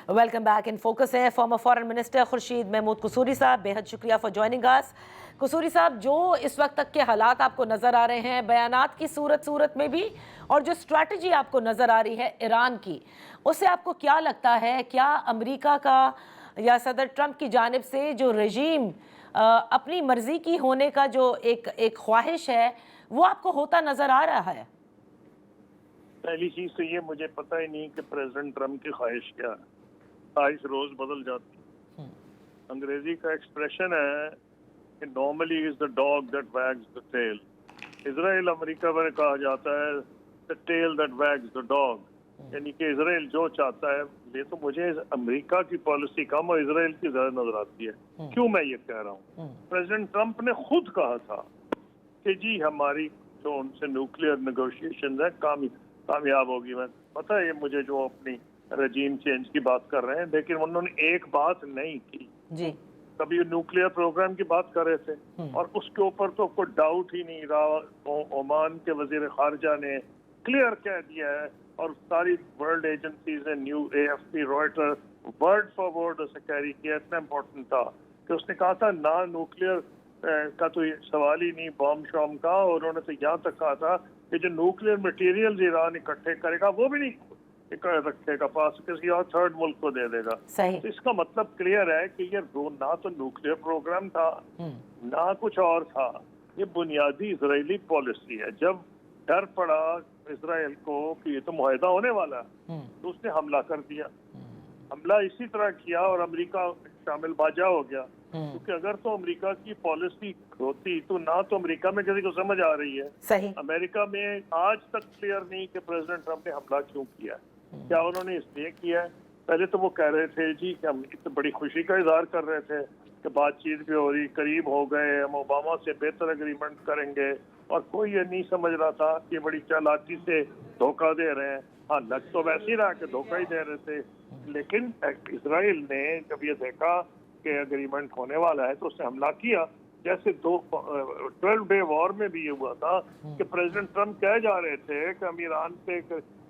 Welcome back in Focus है former foreign minister Khurshid Mahmood Kasuri साहब, बेहद शुक्रिया फॉर जॉइनिंग अस। कसूरी साहब, जो इस वक्त तक के हालात आपको नज़र आ रहे हैं बयानात की सूरत में भी, और जो स्ट्रैटेजी आपको नज़र आ रही है ईरान की, उससे आपको क्या लगता है, क्या अमेरिका का या सदर ट्रंप की जानिब से जो रजीम अपनी मर्जी की होने का जो एक ख्वाहिश है वो आपको होता नज़र आ रहा है? पहली चीज तो ये मुझे पता ही नहीं कि प्रेसिडेंट ट्रम्प की ख्वाहिश क्या है। ख्वाहिश रोज बदल जाती है। अंग्रेजी का एक्सप्रेशन है कि normally is the dog that wags the tail. Israel America में कहा जाता है the tail that wags the dog, यानी कि इसराइल जो चाहता है। ये तो मुझे अमेरिका की पॉलिसी कम और इसराइल की ज्यादा नजर आती है। क्यों मैं ये कह रहा हूँ? प्रेसिडेंट ट्रम्प ने खुद कहा था कि जी हमारी जो उनसे न्यूक्लियर नेगोशिएशन है कामयाब होगी। मैं पता है ये मुझे जो अपनी रजीम चेंज की बात कर रहे हैं, लेकिन उन्होंने एक बात नहीं की जी। कभी न्यूक्लियर प्रोग्राम की बात कर रहे थे और उसके ऊपर तो कोई डाउट ही नहीं रहा। ओमान के वजीर खारजा ने क्लियर कह दिया है और सारी वर्ल्ड एजेंसीज ने new AFP Reuter word for word उसे कैरी किया। इतना इम्पोर्टेंट था कि उसने कहा था ना न्यूक्लियर का तो सवाल ही नहीं, बॉम्ब शॉम का। और उन्होंने तो यहाँ तक कहा था कि जो न्यूक्लियर मटेरियल ईरान इकट्ठे करेगा वो भी नहीं रखेगा पास, किसी और थर्ड मुल्क को दे देगा। सही। तो इसका मतलब क्लियर है कि ये ना तो न्यूक्लियर प्रोग्राम था ना कुछ और था, ये बुनियादी इजरायली पॉलिसी है। जब डर पड़ा इसराइल को कि ये तो मुआहदा होने वाला है तो उसने हमला कर दिया। हमला इसी तरह किया और अमेरिका शामिल बाजा हो गया, क्योंकि अगर तो अमेरिका की पॉलिसी होती तो ना तो अमेरिका में किसी को समझ आ रही है। सही। अमेरिका में आज तक क्लियर नहीं कि प्रेसिडेंट ट्रम्प ने हमला क्यों किया। क्या उन्होंने इसलिए किया है? पहले तो वो कह रहे थे जी कि हम इतनी बड़ी खुशी का इजहार कर रहे थे कि बातचीत भी हो रही, करीब हो गए, हम ओबामा से बेहतर एग्रीमेंट करेंगे, और कोई ये नहीं समझ रहा था कि बड़ी चालाकी से धोखा दे रहे हैं। हाँ, लग तो वैसे ही रहा कि धोखा ही दे रहे थे, लेकिन इसराइल ने जब ये देखा कि एग्रीमेंट होने वाला है तो उसने हमला किया। जैसे 12 डे वॉर में भी ये हुआ था कि प्रेसिडेंट ट्रम्प कह जा रहे थे कि हम ईरान से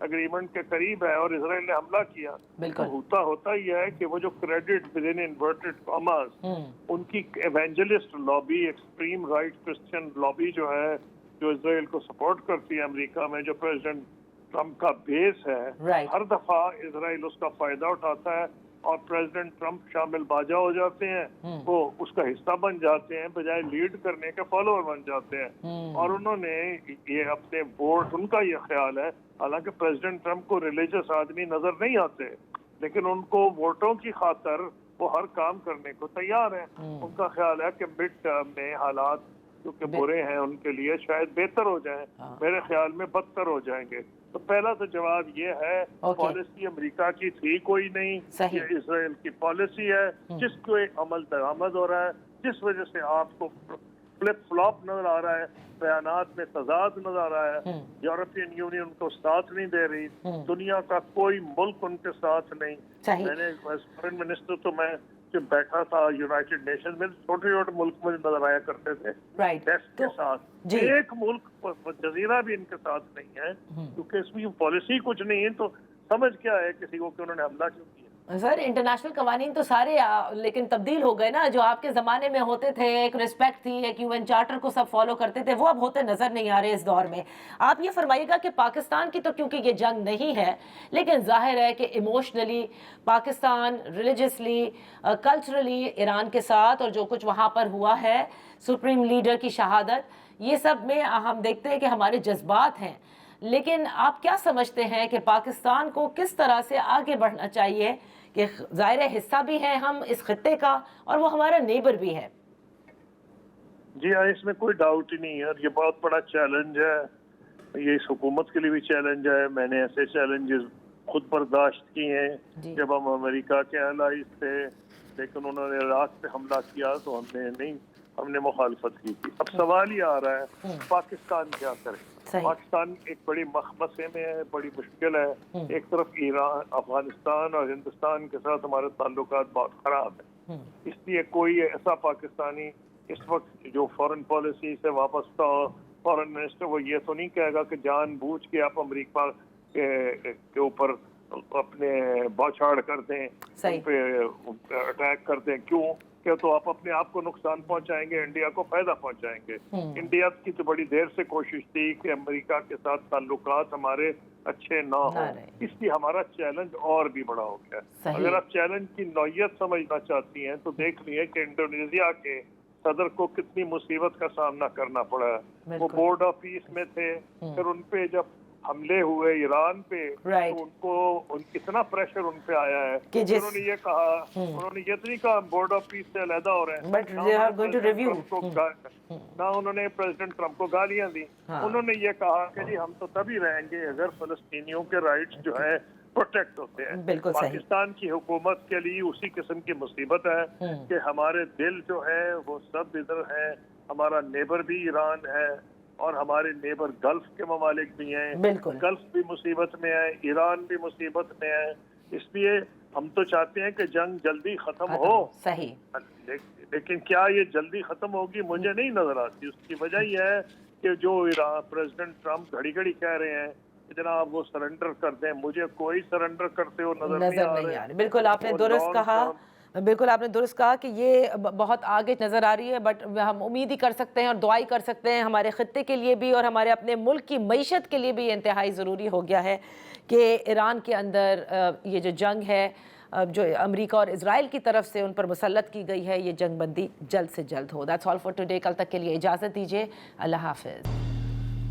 एग्रीमेंट के करीब है और इसराइल ने हमला किया। तो होता ही है कि वो जो credit within inverted commas उनकी evangelist lobby, extreme right Christian lobby जो है, जो इसराइल को सपोर्ट करती है अमेरिका में, जो प्रेसिडेंट ट्रम्प का बेस है, हर दफा इसराइल उसका फायदा उठाता है और प्रेसिडेंट ट्रम्प शामिल बाजा हो जाते हैं, वो उसका हिस्सा बन जाते हैं, बजाय लीड करने के फॉलोअर बन जाते हैं। और उन्होंने ये अपने वोट, उनका ये ख्याल है, हालांकि प्रेसिडेंट ट्रम्प को रिलीजियस आदमी नजर नहीं आते, लेकिन उनको वोटों की खातर वो हर काम करने को तैयार है। उनका ख्याल है कि मिड टर्म में हालात क्योंकि बुरे हैं उनके लिए, शायद बेहतर हो जाएं, मेरे ख्याल में बदतर हो जाएंगे। तो पहला तो जवाब ये है, पॉलिसी अमेरिका की थी कोई नहीं, ये इसराइल की पॉलिसी है जिसको अमल दरामद हो रहा है, जिस वजह से आपको फ्लिप फ्लॉप नजर आ रहा है, बयानात में तजाद नजर आ रहा है। यूरोपियन यूनियन उनको साथ नहीं दे रही, दुनिया का कोई मुल्क उनके साथ नहीं। मैंने फॉरेन मिनिस्टर तो मैं जब बैठा था यूनाइटेड नेशन में, छोटे छोटे मुल्क मुझे नजर आया करते थे डेस्क के साथ। एक मुल्क जजीरा भी इनके साथ नहीं है, क्योंकि इसमें पॉलिसी कुछ नहीं है। तो समझ क्या है किसी को कि उन्होंने हमला क्यों किया? सर, इंटरनेशनल कवानीन तो सारे लेकिन तब्दील हो गए ना। जो आपके ज़माने में होते थे, एक रिस्पेक्ट थी, एक UN चार्टर को सब फॉलो करते थे, वो अब होते नज़र नहीं आ रहे इस दौर में। आप ये फरमाइएगा कि पाकिस्तान की तो क्योंकि ये जंग नहीं है, लेकिन जाहिर है कि emotionally Pakistan religiously culturally Iran के साथ, और जो कुछ वहाँ पर हुआ है, सुप्रीम लीडर की शहादत, ये सब में हम देखते हैं कि हमारे जज्बात हैं। लेकिन आप क्या समझते हैं कि पाकिस्तान को किस तरह से आगे बढ़ना चाहिए, कि ज़ाहिर हिस्सा भी है हम इस खत्ते का और वो हमारा नेबर भी है? जी हाँ, इसमें कोई डाउट ही नहीं है, और ये बहुत बड़ा चैलेंज है। ये इस हुकूमत के लिए भी चैलेंज है। मैंने ऐसे चैलेंजेस खुद बर्दाश्त किए हैं जब हम अमेरिका के एलाइज थे, लेकिन उन्होंने इराक पे हमला किया तो हमने मुखालफत की थी। अब सवाल ही आ रहा है पाकिस्तान क्या करे। पाकिस्तान एक बड़ी मखमसे में है, बड़ी मुश्किल है। एक तरफ ईरान, अफगानिस्तान और हिंदुस्तान के साथ हमारे ताल्लुकात बहुत खराब है, इसलिए कोई ऐसा पाकिस्तानी इस वक्त जो फॉरेन पॉलिसी से वापस फॉरेन मिनिस्टर, वो ये तो नहीं कहेगा कि जानबूझ के आप अमेरिका के ऊपर अपने बौछाड़ कर दें, सही। उन पे अटैक कर दें। क्यों? कि तो आप अपने आप को नुकसान पहुंचाएंगे, इंडिया को फायदा पहुंचाएंगे। इंडिया की तो बड़ी देर से कोशिश थी कि अमेरिका के साथ ताल्लुकात हमारे अच्छे ना हो, इसलिए हमारा चैलेंज और भी बड़ा हो गया। सही। अगर आप चैलेंज की नौयत समझना चाहती हैं तो देख लिए कि इंडोनेशिया के सदर को कितनी मुसीबत का सामना करना पड़ा है। वो बोर्ड ऑफ पीस में थे, फिर उनपे जब हमले हुए ईरान पे तो उनको इतना प्रेशर उन पे आया है कि उन्होंने ये कहा, उन्होंने ये तो नहीं कहा बोर्ड ऑफ पीस से अलहदा हो रहे हैं, ना उन्होंने प्रेसिडेंट ट्रम्प को गालियां दी। उन्होंने ये कहा कि जी हम तो तभी रहेंगे अगर फलस्तीनियों के राइट्स जो है प्रोटेक्ट होते हैं। पाकिस्तान की हुकूमत के लिए उसी किस्म की मुसीबत है कि हमारे दिल जो है वो सब इधर है। हमारा नेबर भी ईरान है और हमारे नेबर गल्फ के ममालिक भी हैं। गल्फ भी मुसीबत में है, ईरान भी मुसीबत में है। इसलिए हम तो चाहते हैं कि जंग जल्दी खत्म हो। सही। लेकिन क्या ये जल्दी खत्म होगी? मुझे नहीं नजर आती। उसकी वजह यह है कि जो प्रेसिडेंट ट्रम्प घड़ी घड़ी कह रहे हैं कि जनाब वो सरेंडर कर दें, मुझे कोई सरेंडर करते हो नजर नहीं आ रहे। बिल्कुल आपने दुरुस्त कहा, बिल्कुल आपने दुरुस्त कहा कि ये बहुत आगे नज़र आ रही है, बट हम उम्मीद ही कर सकते हैं और दुआई कर सकते हैं हमारे ख़ित्ते के लिए भी और हमारे अपने मुल्क की मईशत के लिए भी इंतहाई ज़रूरी हो गया है कि ईरान के अंदर ये जो जंग है जो अमेरिका और इजराइल की तरफ से उन पर मुसल्लत की गई है, ये जंग बंदी जल्द से जल्द हो। That's all for today. कल तक के लिए इजाज़त दीजिए। अल्लाह हाफ़िज़।